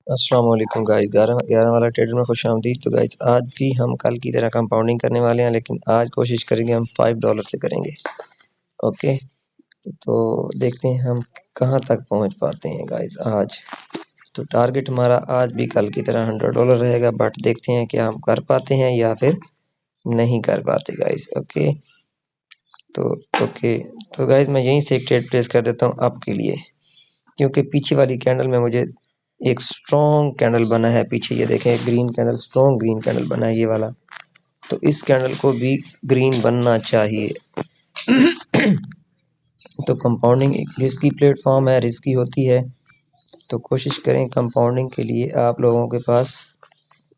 अस्सलाम वालेकुम गाइस, 11 वाला ट्रेडर में खुशामदीद। तो गाइस आज भी हम कल की तरह कंपाउंडिंग करने वाले हैं, लेकिन आज कोशिश करेंगे हम $5 से करेंगे। ओके, तो देखते हैं हम कहाँ तक पहुँच पाते हैं गाइस आज। तो टारगेट हमारा आज भी कल की तरह $100 रहेगा, बट देखते हैं कि हम कर पाते हैं या फिर नहीं कर पाते गाइस। ओके तो गाइस मैं यहीं से एक ट्रेड प्लेस कर देता हूँ आपके लिए, क्योंकि पीछे वाली कैंडल में मुझे एक स्ट्रॉन्ग कैंडल बना है। पीछे ये देखें, green candle, strong green candle बना है ये वाला। तो इस कैंडल को भी ग्रीन बनना चाहिए। तो कंपाउंडिंग एक रिस्की प्लेटफॉर्म है, रिस्की होती है। तो कोशिश करें कंपाउंडिंग के लिए आप लोगों के पास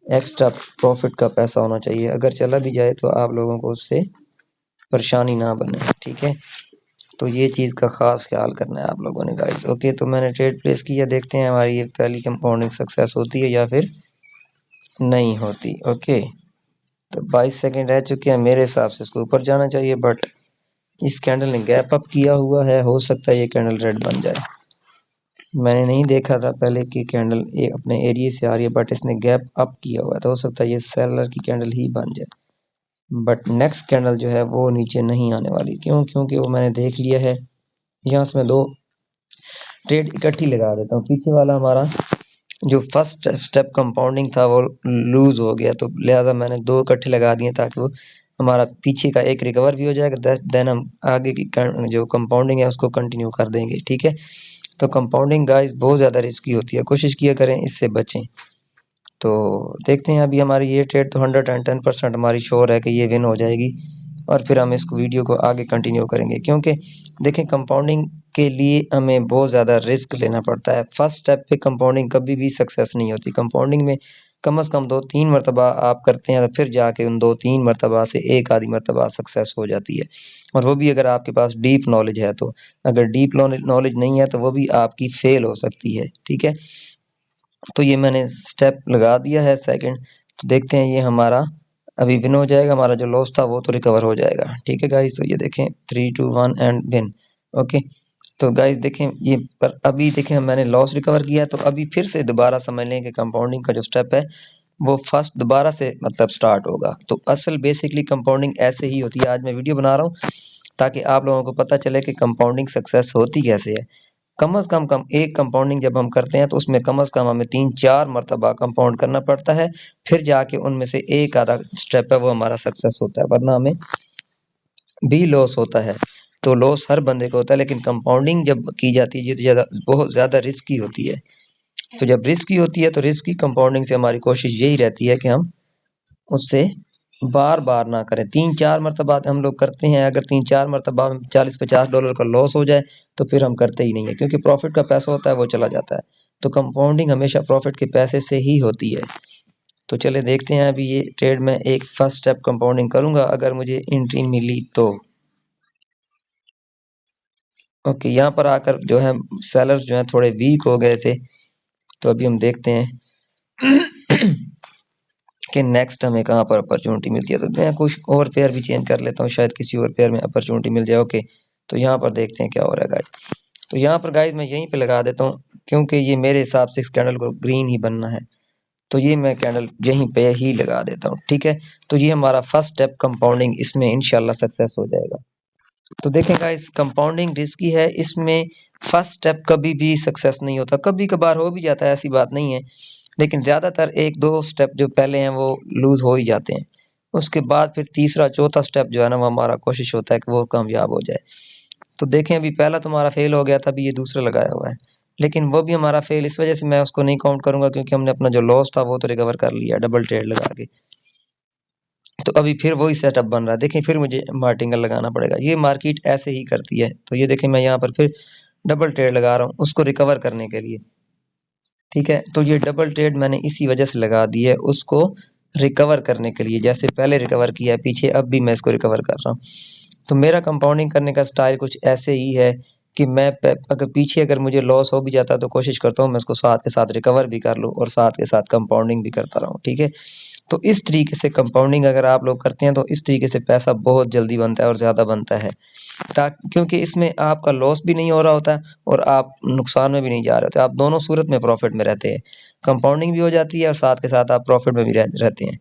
एक्स्ट्रा प्रॉफिट का पैसा होना चाहिए। अगर चला भी जाए तो आप लोगों को उससे परेशानी ना बने, ठीक है। तो ये चीज़ का ख़ास ख्याल करना है आप लोगों ने गाइस। ओके, तो मैंने ट्रेड प्लेस किया, देखते हैं हमारी ये पहली कंपाउंडिंग सक्सेस होती है या फिर नहीं होती। ओके, तो 22 सेकंड रह चुके हैं, मेरे हिसाब से इसको ऊपर जाना चाहिए, बट इस कैंडल ने गैप अप किया हुआ है, हो सकता है ये कैंडल रेड बन जाए। मैंने नहीं देखा था पहले कि कैंडल अपने एरिया से आ रही है, बट इसने गैप अप किया हुआ है, तो हो सकता है ये सेलर की कैंडल ही बन जाए। बट नेक्स्ट कैंडल जो है वो नीचे नहीं आने वाली, क्योंकि वो मैंने देख लिया है। यहाँ से मैं 2 ट्रेड इकट्ठी लगा देता हूँ। पीछे वाला हमारा जो फर्स्ट स्टेप कंपाउंडिंग था वो लूज हो गया, तो लिहाजा मैंने 2 इकट्ठे लगा दिए ताकि वो हमारा पीछे का एक रिकवर भी हो जाएगा। देन हम आगे की जो कंपाउंडिंग है उसको कंटिन्यू कर देंगे, ठीक है। तो कंपाउंडिंग गाइस बहुत ज़्यादा रिस्की होती है, कोशिश किया करें इससे बचें। तो देखते हैं, अभी हमारी ये ट्रेड तो 110% हमारी श्योर है कि ये विन हो जाएगी, और फिर हम इसको वीडियो को आगे कंटिन्यू करेंगे। क्योंकि देखें, कंपाउंडिंग के लिए हमें बहुत ज़्यादा रिस्क लेना पड़ता है। फर्स्ट स्टेप पे कंपाउंडिंग कभी भी सक्सेस नहीं होती। कंपाउंडिंग में कम से कम 2-3 मरतबा आप करते हैं, तो फिर जाके उन 2-3 मरतबा से एक आधी मरतबा सक्सेस हो जाती है, और वो भी अगर आपके पास डीप नॉलेज है। तो अगर डीप नॉलेज नहीं है तो वो भी आपकी फेल हो सकती है, ठीक है। तो ये मैंने स्टेप लगा दिया है सेकंड। तो देखते हैं ये हमारा अभी विन हो जाएगा, हमारा जो लॉस था वो तो रिकवर हो जाएगा, ठीक है गाइस। तो ये देखें 3 2 1 एंड विन। ओके, तो गाइस देखें ये, पर अभी देखें मैंने लॉस रिकवर किया है, तो अभी फिर से दोबारा समझ लें कि कंपाउंडिंग का जो स्टेप है वो फर्स्ट दोबारा से मतलब स्टार्ट होगा। तो असल बेसिकली कंपाउंडिंग ऐसे ही होती है। आज मैं वीडियो बना रहा हूँ ताकि आप लोगों को पता चले कि कंपाउंडिंग सक्सेस होती कैसे है। कम से कम एक कंपाउंडिंग जब हम करते हैं तो उसमें कम से कम हमें 3-4 मरतबा कंपाउंड करना पड़ता है, फिर जाके उनमें से एक आधा स्टेप है वो हमारा सक्सेस होता है, वरना हमें भी लॉस होता है। तो लॉस हर बंदे को होता है, लेकिन कंपाउंडिंग जब की जाती है ये तो बहुत ज़्यादा रिस्की होती है। तो जब रिस्की होती है तो रिस्की कंपाउंडिंग से हमारी कोशिश यही रहती है कि हम उससे बार-बार ना करें। 3-4 मरतबा हम लोग करते हैं, अगर 3-4 मरतबा $40-50 का लॉस हो जाए तो फिर हम करते ही नहीं है, क्योंकि प्रॉफिट का पैसा होता है वो चला जाता है। तो कंपाउंडिंग हमेशा प्रॉफिट के पैसे से ही होती है। तो चलिए देखते हैं, अभी ये ट्रेड में एक फर्स्ट स्टेप कंपाउंडिंग करूँगा, अगर मुझे एंट्री मिली तो। ओके, यहाँ पर आकर जो है सेलर्स जो हैं थोड़े वीक हो गए थे, तो अभी हम देखते हैं कि नेक्स्ट हमें कहाँ पर अपॉर्चुनिटी मिलती है। तो मैं कुछ और पेयर भी चेंज कर लेता हूँ, शायद किसी और पेयर में अपॉर्चुनिटी मिल जाए। ओके, तो यहाँ पर देखते हैं क्या हो रहा है गाइस। तो यहाँ पर गाइस मैं यहीं पे लगा देता हूँ, क्योंकि ये मेरे हिसाब से इस कैंडल को ग्रीन ही बनना है, तो ये मैं कैंडल यहीं पे ही लगा देता हूँ, ठीक है। तो ये हमारा फर्स्ट स्टेप कंपाउंडिंग, इसमें इंशाल्लाह सक्सेस हो जाएगा। तो देखें गाइस, कंपाउंडिंग रिस्की है, इसमें फर्स्ट स्टेप कभी भी सक्सेस नहीं होता। कभी कभार हो भी जाता है, ऐसी बात नहीं है, लेकिन ज़्यादातर 1-2 स्टेप जो पहले हैं वो लूज़ हो ही जाते हैं। उसके बाद फिर तीसरा चौथा स्टेप जो है ना, वो हमारा कोशिश होता है कि वो कामयाब हो जाए। तो देखें, अभी पहला तो हमारा फेल हो गया था, अभी ये दूसरा लगाया हुआ है, लेकिन वो भी हमारा फेल इस वजह से मैं उसको नहीं काउंट करूँगा, क्योंकि हमने अपना जो लॉस था वो तो रिकवर कर लिया डबल ट्रेड लगा के। तो अभी फिर वही सेटअप बन रहा है। देखें, फिर मुझे मार्टिंगल लगाना पड़ेगा, ये मार्केट ऐसे ही करती है। तो ये देखें, मैं यहाँ पर फिर डबल ट्रेड लगा रहा हूँ उसको रिकवर करने के लिए, ठीक है। तो ये डबल ट्रेड मैंने इसी वजह से लगा दी है, उसको रिकवर करने के लिए। जैसे पहले रिकवर किया है पीछे, अब भी मैं इसको रिकवर कर रहा हूँ। तो मेरा कंपाउंडिंग करने का स्टाइल कुछ ऐसे ही है कि मैं अगर पीछे अगर मुझे लॉस हो भी जाता है तो कोशिश करता हूँ मैं इसको साथ के साथ रिकवर भी कर लूँ और साथ के साथ कंपाउंडिंग भी करता रहूँ, ठीक है। तो इस तरीके से कंपाउंडिंग अगर आप लोग करते हैं तो इस तरीके से पैसा बहुत जल्दी बनता है और ज़्यादा बनता है, क्योंकि इसमें आपका लॉस भी नहीं हो रहा होता है और आप नुकसान में भी नहीं जा रहे होते, आप दोनों सूरत में प्रॉफिट में रहते हैं। कंपाउंडिंग भी हो जाती है और साथ के साथ आप प्रॉफिट में भी रहते हैं।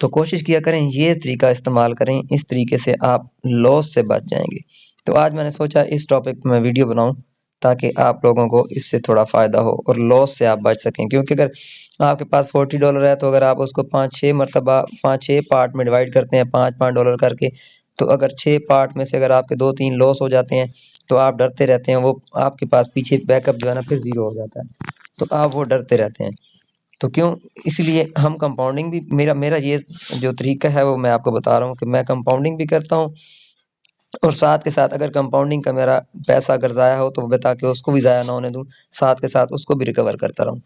तो कोशिश किया करें ये तरीका इस्तेमाल करें, इस तरीके से आप लॉस से बच जाएंगे। तो आज मैंने सोचा इस टॉपिक पे मैं वीडियो बनाऊं ताकि आप लोगों को इससे थोड़ा फ़ायदा हो और लॉस से आप बच सकें। क्योंकि अगर आपके पास $40 है तो अगर आप उसको 5-6 मरतबा 5-6 पार्ट में डिवाइड करते हैं $5-5 करके, तो अगर 6 पार्ट में से अगर आपके 2-3 लॉस हो जाते हैं तो आप डरते रहते हैं, वो आपके पास पीछे बैकअप जो है ना फिर ज़ीरो हो जाता है, तो आप वो डरते रहते हैं। तो क्यों, इसलिए हम कंपाउंडिंग भी मेरा मेरा ये जो तरीका है वो मैं आपको बता रहा हूँ कि मैं कंपाउंडिंग भी करता हूँ और साथ के साथ अगर कंपाउंडिंग का मेरा पैसा अगर ज़ाया हो तो बता के उसको भी ज़ाया ना होने दूँ, साथ के साथ उसको भी रिकवर करता रहूँ।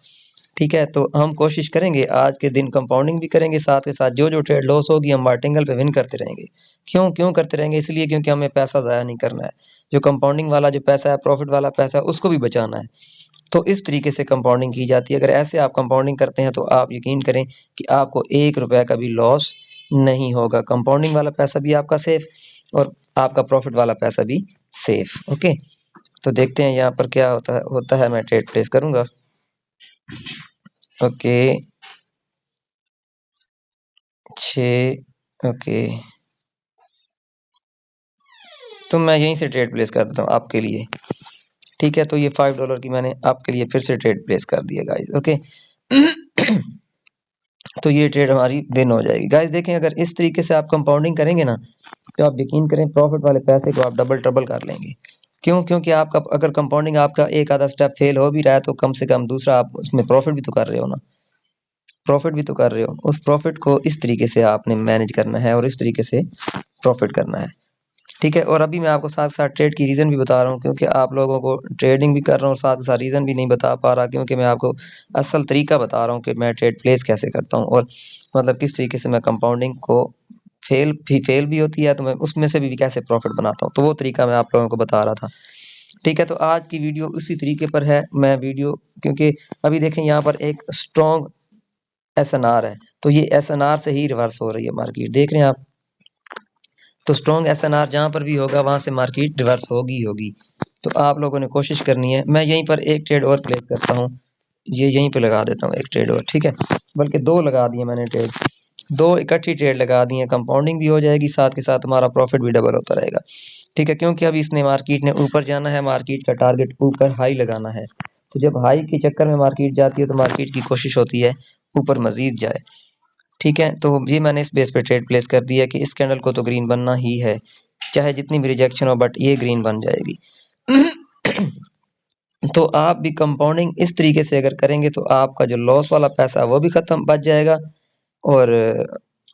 ठीक है, तो हम कोशिश करेंगे आज के दिन कंपाउंडिंग भी करेंगे, साथ के साथ जो ट्रेड लॉस होगी हम मार्टिंगल पे विन करते रहेंगे। क्यों क्यों करते रहेंगे? इसलिए क्योंकि हमें पैसा ज़ाया नहीं करना है। जो कंपाउंडिंग वाला जो पैसा है, प्रॉफिट वाला पैसा है, उसको भी बचाना है। तो इस तरीके से कंपाउंडिंग की जाती है। अगर ऐसे आप कंपाउंडिंग करते हैं तो आप यकीन करें कि आपको ₹1 का भी लॉस नहीं होगा। कंपाउंडिंग वाला पैसा भी आपका सेफ और आपका प्रॉफिट वाला पैसा भी सेफ। ओके, तो देखते हैं यहाँ पर क्या होता है। मैं ट्रेड प्लेस करूँगा। ओके, 6। ओके, तो मैं यहीं से ट्रेड प्लेस कर देता हूँ आपके लिए। ठीक है, तो ये $5 की मैंने आपके लिए फिर से ट्रेड प्लेस कर दिया गाइस। ओके, तो ये ट्रेड हमारी विन हो जाएगी गाइस। देखें, अगर इस तरीके से आप कंपाउंडिंग करेंगे ना तो आप यकीन करें प्रॉफिट वाले पैसे को आप डबल ट्रिपल कर लेंगे। क्यों? क्योंकि आपका अगर कंपाउंडिंग आपका एक आधा स्टेप फेल हो भी रहा है तो कम से कम दूसरा आप उसमें प्रॉफिट भी तो कर रहे हो ना, प्रॉफिट भी तो कर रहे हो। उस प्रॉफिट को इस तरीके से आपने मैनेज करना है और इस तरीके से प्रॉफिट करना है। ठीक है, और अभी मैं आपको साथ साथ ट्रेड की रीज़न भी बता रहा हूँ, क्योंकि आप लोगों को ट्रेडिंग भी कर रहा हूँ साथ साथ रीज़न भी नहीं बता पा रहा, क्योंकि मैं आपको असल तरीका बता रहा हूँ कि मैं ट्रेड प्लेस कैसे करता हूँ और मतलब किस तरीके से मैं कंपाउंडिंग को फेल भी होती है तो मैं उसमें से भी कैसे प्रॉफिट बनाता हूँ, तो वो तरीका मैं आप लोगों को बता रहा था। ठीक है, तो आज की वीडियो उसी तरीके पर है। मैं वीडियो क्योंकि अभी देखें यहाँ पर एक स्ट्रॉन्ग एसएनआर है, तो ये एसएनआर से ही रिवर्स हो रही है मार्केट, देख रहे हैं आप। तो स्ट्रॉन्ग एसएनआर जहाँ पर भी होगा वहाँ से मार्केट रिवर्स होगी होगी। तो आप लोगों ने कोशिश करनी है। मैं यहीं पर एक ट्रेड और प्लेस करता हूँ, ये यहीं पे लगा देता हूँ एक ट्रेड और। ठीक है, बल्कि 2 लगा दिए मैंने ट्रेड, 2 इकट्ठी ट्रेड लगा दी है। कंपाउंडिंग भी हो जाएगी, साथ के साथ हमारा प्रॉफिट भी डबल होता रहेगा। ठीक है, क्योंकि अब इसने मार्केट ने ऊपर जाना है, मार्केट का टारगेट ऊपर हाई लगाना है। तो जब हाई के चक्कर में मार्केट जाती है तो मार्केट की कोशिश होती है ऊपर मजीद जाए। ठीक है, तो ये मैंने इस बेस पे ट्रेड प्लेस कर दिया कि इस कैंडल को तो ग्रीन बनना ही है, चाहे जितनी भी रिजेक्शन हो, बट ये ग्रीन बन जाएगी। तो आप भी कंपाउंडिंग इस तरीके से अगर करेंगे तो आपका जो लॉस वाला पैसा है वो भी खत्म बच जाएगा और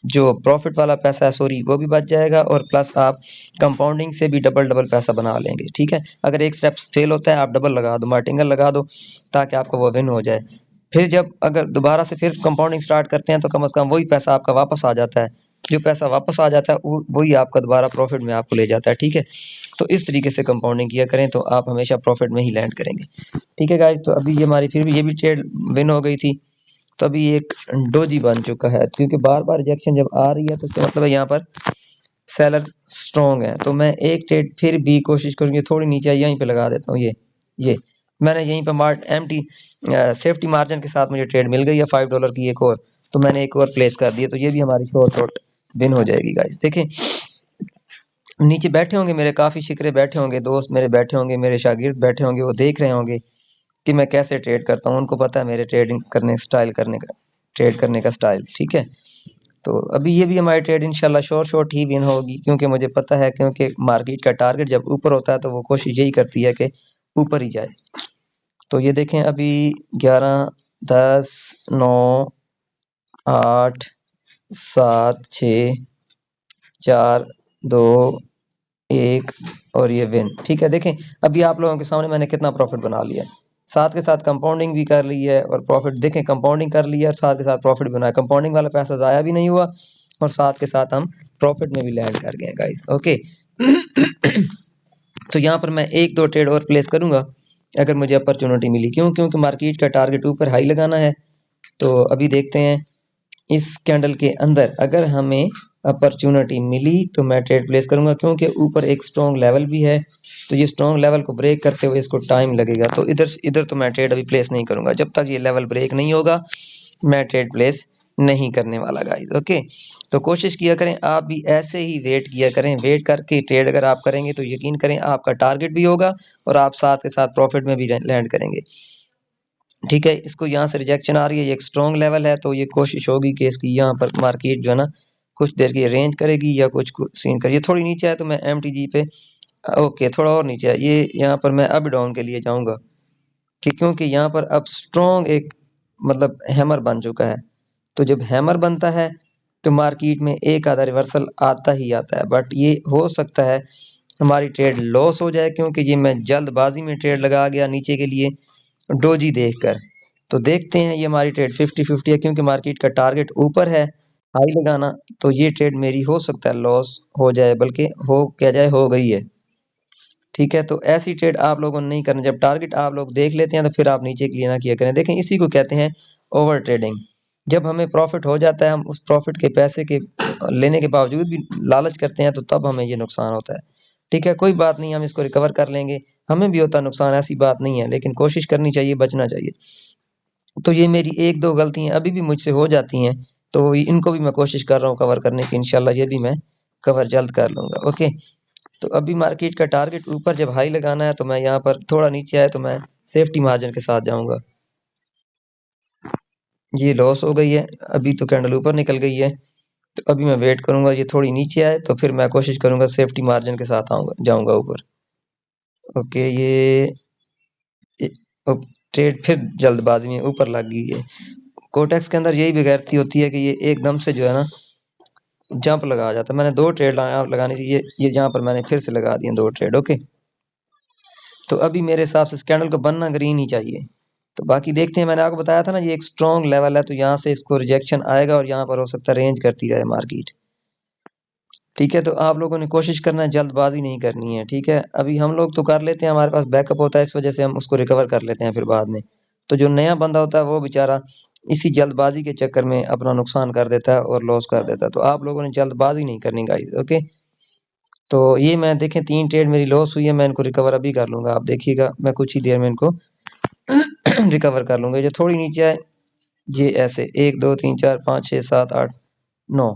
जो प्रॉफिट वाला पैसा है सॉरी वो भी बच जाएगा, और प्लस आप कंपाउंडिंग से भी डबल डबल पैसा बना लेंगे। ठीक है, अगर एक स्टेप फेल होता है आप डबल लगा दो, मार्टिंगल लगा दो ताकि आपको वो विन हो जाए। फिर जब अगर दोबारा से फिर कंपाउंडिंग स्टार्ट करते हैं तो कम से कम वही पैसा आपका वापस आ जाता है। जो पैसा वापस आ जाता है वही आपका दोबारा प्रॉफिट में आपको ले जाता है। ठीक है, तो इस तरीके से कंपाउंडिंग किया करें तो आप हमेशा प्रॉफिट में ही लैंड करेंगे। ठीक है गाइज, तो अभी ये हमारी फिर भी ये भी ट्रेड विन हो गई थी। तो अभी एक डोजी बन चुका है, क्योंकि बार बार रिजेक्शन जब आ रही है तो इसका मतलब है यहाँ पर सेलर स्ट्रॉन्ग है। तो मैं एक ट्रेड फिर भी कोशिश करूँगी थोड़ी नीचे यहीं पे लगा देता हूँ। ये मैंने यहीं पे एम्प्टी सेफ्टी मार्जिन के साथ मुझे ट्रेड मिल गई है $5 की एक और, तो मैंने एक और प्लेस कर दिया, तो ये भी हमारी शॉर्ट विन हो जाएगी गाइस। देखिए नीचे बैठे होंगे मेरे काफ़ी शिकरे बैठे होंगे, दोस्त मेरे बैठे होंगे, मेरे शागिर्द बैठे होंगे, वो देख रहे होंगे कि मैं कैसे ट्रेड करता हूँ। उनको पता है मेरे ट्रेड करने का स्टाइल। ठीक है, तो अभी ये भी हमारी ट्रेड इंशाल्लाह शॉर्ट ही विन होगी, क्योंकि मुझे पता है, क्योंकि मार्केट का टारगेट जब ऊपर होता है तो वो कोशिश यही करती है कि ऊपर ही जाए। तो ये देखें अभी 11, 10, 9, 8, 7, 6, 4, 2, 1 और ये विन। ठीक है, देखें अभी आप लोगों के सामने मैंने कितना प्रॉफिट बना लिया है। साथ के साथ कंपाउंडिंग भी कर ली है और प्रॉफिट देखें, कंपाउंडिंग कर ली है और साथ के साथ प्रॉफिट बनाया। कंपाउंडिंग वाला पैसा ज़ाया भी नहीं हुआ और साथ के साथ हम प्रॉफिट में भी लैंड कर गए गाइस। ओके, तो यहाँ पर मैं 1-2 ट्रेड और प्लेस करूँगा अगर मुझे अपॉर्चुनिटी मिली। क्यों? क्योंकि मार्केट का टारगेट ऊपर हाई लगाना है। तो अभी देखते हैं इस कैंडल के अंदर अगर हमें अपॉर्चुनिटी मिली तो मैं ट्रेड प्लेस करूँगा, क्योंकि ऊपर एक स्ट्रॉन्ग लेवल भी है तो ये स्ट्रॉन्ग लेवल को ब्रेक करते हुए इसको टाइम लगेगा। तो इधर तो मैं ट्रेड अभी प्लेस नहीं करूंगा जब तक ये लेवल ब्रेक नहीं होगा, मैं ट्रेड प्लेस नहीं करने वाला गाइस। ओके, तो कोशिश किया करें आप भी ऐसे ही वेट किया करें, वेट करके ट्रेड अगर आप करेंगे तो यकीन करें आपका टारगेट भी होगा और आप साथ के साथ प्रॉफिट में भी लैंड करेंगे। ठीक है, इसको यहाँ से रिजेक्शन आ रही है, ये एक स्ट्रॉन्ग लेवल है, तो ये कोशिश होगी कि इसकी यहाँ पर मार्केट जो है ना कुछ देर की रेंज करेगी या कुछ सीन करेगी। थोड़ी नीचे है तो मैं MTG पे ओके, थोड़ा और नीचे है ये, यहाँ पर मैं अप डाउन के लिए जाऊंगा कि क्योंकि यहाँ पर अब स्ट्रॉन्ग एक मतलब हैमर बन चुका है। तो जब हैमर बनता है तो मार्केट में एक आधा रिवर्सल आता ही आता है, बट ये हो सकता है हमारी ट्रेड लॉस हो जाए क्योंकि ये मैं जल्दबाजी में ट्रेड लगा गया नीचे के लिए डोजी देखकर। तो देखते हैं ये हमारी ट्रेड 50-50 है क्योंकि मार्केट का टारगेट ऊपर है हाई लगाना, तो ये ट्रेड मेरी हो सकता है लॉस हो जाए, बल्कि हो क्या जाए हो गई है। ठीक है, तो ऐसी ट्रेड आप लोगों ने नहीं करना। जब टारगेट आप लोग देख लेते हैं तो फिर आप नीचे के लिए ना किया करें। देखें, इसी को कहते हैं ओवर ट्रेडिंग। जब हमें प्रॉफिट हो जाता है, हम उस प्रॉफिट के पैसे के लेने के बावजूद भी लालच करते हैं, तो तब हमें ये नुकसान होता है। ठीक है, कोई बात नहीं, हम इसको रिकवर कर लेंगे। हमें भी होता है नुकसान, ऐसी बात नहीं है, लेकिन कोशिश करनी चाहिए, बचना चाहिए। तो ये मेरी एक दो गलतियां अभी भी मुझसे हो जाती हैं, तो इनको भी मैं कोशिश कर रहा हूँ कवर करने की। इंशाल्लाह ये भी मैं कवर जल्द कर लूंगा। ओके, तो अभी मार्केट का टारगेट ऊपर जब हाई लगाना है तो मैं यहाँ पर थोड़ा नीचे आया तो मैं सेफ्टी मार्जिन के साथ जाऊंगा। ये लॉस हो गई है, अभी तो कैंडल ऊपर निकल गई है, तो अभी मैं वेट करूंगा ये थोड़ी नीचे आए तो फिर मैं कोशिश करूंगा सेफ्टी मार्जिन के साथ आऊंगा जाऊंगा ऊपर। ओके, ये अब ट्रेड फिर जल्दबाजी में ऊपर लग गई है। कोटेक्स के अंदर यही बेगैरती होती है कि ये एकदम से जो है ना जंप लगा जाता है। मैंने दो ट्रेड लगानी थी, ये जहाँ पर मैंने फिर से लगा दिए दो ट्रेड। ओके, तो अभी मेरे हिसाब से इस कैंडल को बनना ग्रीन ही चाहिए। तो बाकी देखते हैं, मैंने आपको बताया था ना ये एक स्ट्रॉन्ग लेवल है, तो यहाँ से इसको रिजेक्शन आएगा और यहाँ पर हो सकता है रेंज करती रहे मार्केट। ठीक है, तो आप लोगों ने कोशिश करना है, जल्दबाजी नहीं करनी है। ठीक है, अभी हम लोग तो कर लेते हैं, हमारे पास बैकअप होता है, इस वजह से हम उसको रिकवर कर लेते हैं फिर बाद में। तो जो नया बंदा होता है वो बेचारा इसी जल्दबाजी के चक्कर में अपना नुकसान कर देता है और लॉस कर देता है। तो आप लोगों ने जल्दबाजी नहीं करनी गाइस। ओके, तो ये मैं देखें 3 ट्रेड मेरी लॉस हुई है, मैं इनको रिकवर अभी कर लूंगा। आप देखिएगा, मैं कुछ ही देर में इनको रिकवर कर लूंगा। जो थोड़ी नीचे आए ये ऐसे 1 2 3 4 5 6 7 8 9,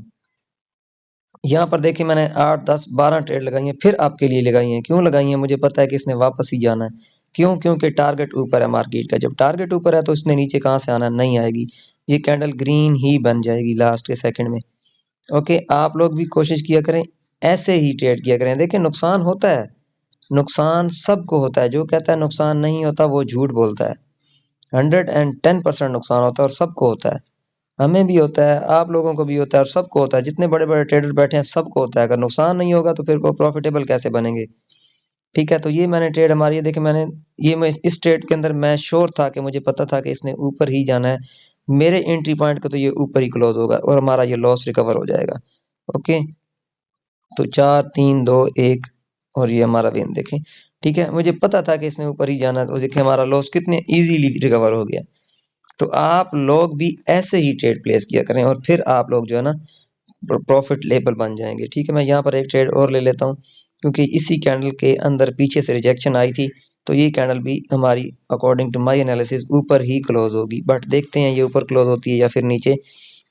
यहाँ पर देखिए मैंने 8 10 12 ट्रेड लगाई हैं, फिर आपके लिए लगाई हैं। क्यों लगाई हैं? मुझे पता है कि इसने वापस ही जाना है। क्यों? क्योंकि टारगेट ऊपर है मार्केट का। जब टारगेट ऊपर है तो इसने नीचे कहाँ से आना? नहीं आएगी, ये कैंडल ग्रीन ही बन जाएगी लास्ट के सेकंड में। ओके, आप लोग भी कोशिश किया करें, ऐसे ही ट्रेड किया करें। देखिए नुकसान होता है, नुकसान सबको होता है। जो कहता है नुकसान नहीं होता वो झूठ बोलता है। 110% नुकसान होता है और सबको होता है। हमें भी होता है, आप लोगों को भी होता है और सबको होता है। जितने बड़े बड़े ट्रेडर बैठे हैं सबको होता है। अगर नुकसान नहीं होगा तो फिर वो प्रॉफिटेबल कैसे बनेंगे? ठीक है, तो ये मैंने ट्रेड हमारी है, देखिए मैंने ये मैं इस ट्रेड के अंदर मैं श्योर था कि मुझे पता था कि इसने ऊपर ही जाना है। मेरे एंट्री पॉइंट को तो ये ऊपर ही क्लोज होगा और हमारा ये लॉस रिकवर हो जाएगा। ओके, तो 4 3 2 1 और ये हमारा विन देखें। ठीक है, मुझे पता था कि इसने ऊपर ही जाना है, तो देखिए हमारा लॉस कितने इजीली रिकवर हो गया। तो आप लोग भी ऐसे ही ट्रेड प्लेस किया करें और फिर आप लोग जो है ना प्रॉफिट लेवल बन जाएंगे। ठीक है, मैं यहाँ पर एक ट्रेड और ले लेता हूँ क्योंकि इसी कैंडल के अंदर पीछे से रिजेक्शन आई थी, तो ये कैंडल भी हमारी अकॉर्डिंग टू माय एनालिसिस ऊपर ही क्लोज होगी। बट देखते हैं ये ऊपर क्लोज होती है या फिर नीचे,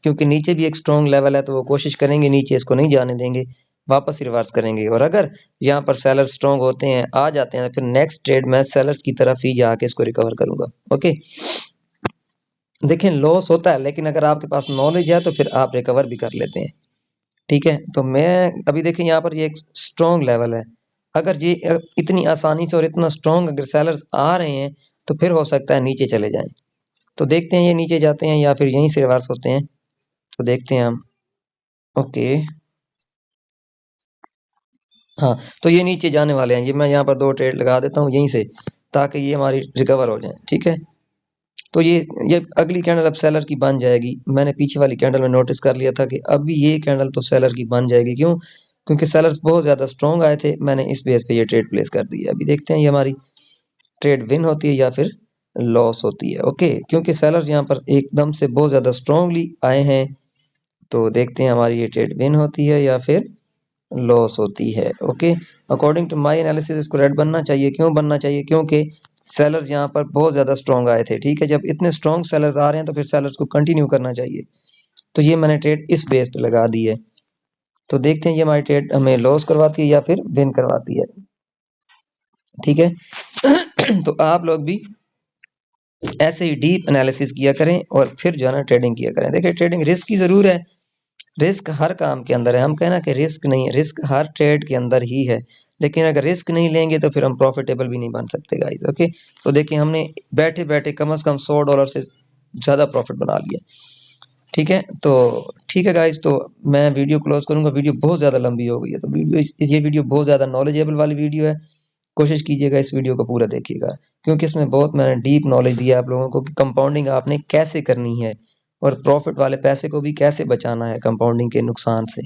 क्योंकि नीचे भी एक स्ट्रॉन्ग लेवल है, तो वो कोशिश करेंगे नीचे इसको नहीं जाने देंगे, वापस रिवर्स करेंगे। और अगर यहाँ पर सेलर स्ट्रॉन्ग होते हैं, आ जाते हैं, तो फिर नेक्स्ट ट्रेड मैं सेलर्स की तरफ ही जाके इसको रिकवर करूंगा। ओके, देखें लॉस होता है, लेकिन अगर आपके पास नॉलेज है तो फिर आप रिकवर भी कर लेते हैं। ठीक है, तो मैं अभी देखें यहाँ पर ये एक स्ट्रॉन्ग लेवल है। अगर ये इतनी आसानी से और इतना स्ट्रॉन्ग अगर सेलर्स आ रहे हैं तो फिर हो सकता है नीचे चले जाएं। तो देखते हैं ये नीचे जाते हैं या फिर यहीं से रिवर्स होते हैं, तो देखते हैं हम। ओके, हाँ, तो ये नीचे जाने वाले हैं। ये मैं यहाँ पर 2 ट्रेड लगा देता हूँ यहीं से, ताकि ये हमारी रिकवर हो जाए। ठीक है, तो ये अगली कैंडल अब सेलर की बन जाएगी। मैंने पीछे वाली कैंडल में नोटिस कर लिया था कि अभी ये कैंडल तो सेलर की बन जाएगी। क्यों? क्योंकि सेलर्स बहुत ज़्यादा स्ट्रॉन्ग आए थे, मैंने इस बेस पे ये ट्रेड प्लेस कर दी है। अभी देखते हैं ये हमारी ट्रेड विन होती है या फिर लॉस होती है। ओके, क्योंकि सेलर्स यहाँ पर एकदम से बहुत ज़्यादा स्ट्रॉन्गली आए हैं, तो देखते हैं हमारी ये ट्रेड विन होती है या फिर लॉस होती है। Okay, according to my analysis इसको रेड बनना चाहिए। क्यों बनना चाहिए? क्योंकि सेलर्स यहाँ पर बहुत ज़्यादा स्ट्रॉन्ग आए थे। ठीक है, जब इतने स्ट्रॉन्ग सेलर्स आ रहे हैं तो फिर सेलर्स को कंटिन्यू करना चाहिए। तो ये मैंने ट्रेड इस बेस पे लगा दी है। तो देखते हैं ये हमारी ट्रेड हमें लॉस करवाती है या फिर विन करवाती है। ठीक है तो आप लोग भी ऐसे ही डीप एनालिसिस किया करें और फिर जो है ना ट्रेडिंग किया करें। देखिए ट्रेडिंग रिस्क की ज़रूर है, रिस्क हर काम के अंदर है। हम कहना कि रिस्क नहीं है, रिस्क हर ट्रेड के अंदर ही है। लेकिन अगर रिस्क नहीं लेंगे तो फिर हम प्रॉफिटेबल भी नहीं बन सकते गाइस। ओके, तो देखिए हमने बैठे बैठे कम से कम $100 से ज़्यादा प्रॉफिट बना लिया। ठीक है, तो ठीक है गाइस, तो मैं वीडियो क्लोज करूंगा। वीडियो बहुत ज़्यादा लंबी हो गई है, तो ये वीडियो बहुत ज़्यादा नॉलेजेबल वाली वीडियो है। कोशिश कीजिएगा इस वीडियो को पूरा देखिएगा, क्योंकि इसमें बहुत मैंने डीप नॉलेज दिया आप लोगों को कि कंपाउंडिंग आपने कैसे करनी है और प्रॉफिट वाले पैसे को भी कैसे बचाना है कंपाउंडिंग के नुकसान से।